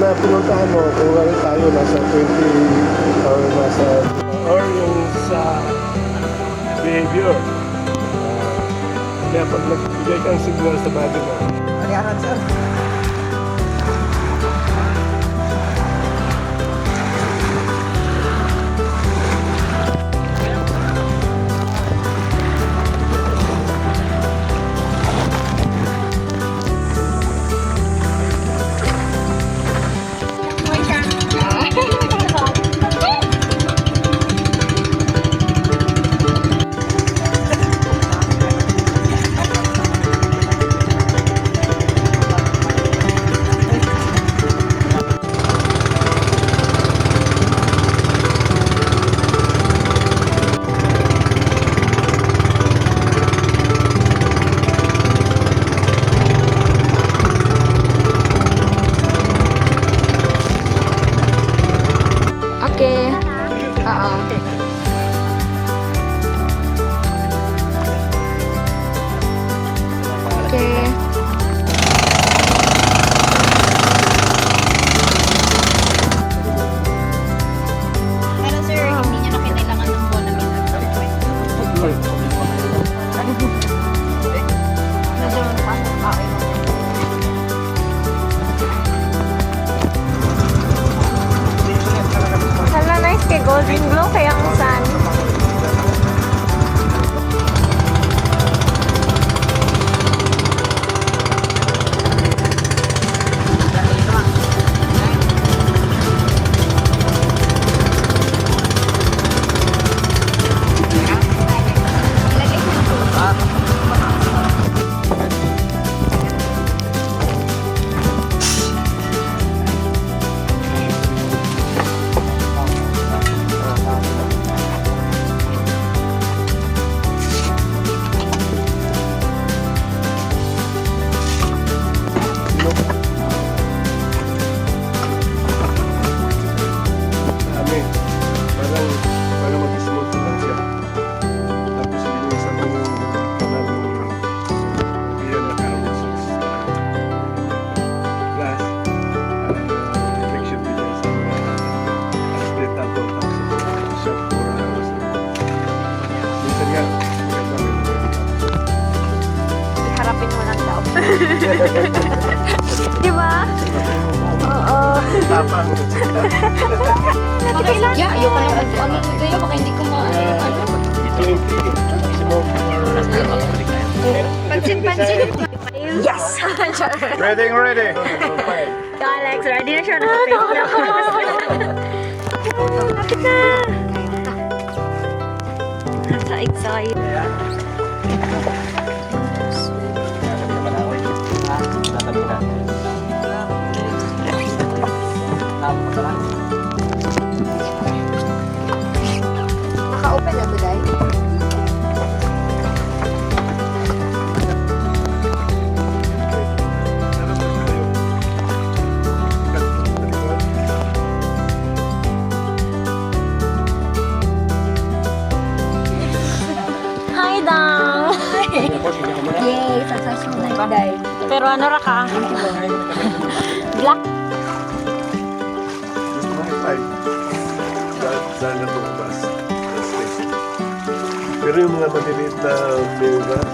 na pinuntahan mo, kung wala tayo nasa 20 or nasa or yung sa behavior. Kaya pag nagbigay kang signal sa body mo, Aliaran, sir. Okay. Oo. Okay. Pero sir, hindi niya na kailangan ng bola ng Hala, nice kay golden glow kaya ang sun. Amin. Parang mag-smooth lang siya. Tapos linisan mo yung kanal ng beer na carousels. Plus, reflection din yan sa mga split tapo tapos shot 4 hours. Minsan nga, maganda may Harapin mo lang daw. Di ba? Oo. tapang. Yeah, ayaw ko lang ano kayo, baka hindi ko ano. Ito yung smoke or Pansin-pansin. Yes! ready. Alex, ready na siya. Naka-face na ako. Lapit na! Sa excited. Naka-open na ba dahil? Hi, Dang! Yay, successful na dahil. Pero ano ra ka? Black? Gusto mo i-type. Saan na tumabas. Pero yung mga maliliit na minivan,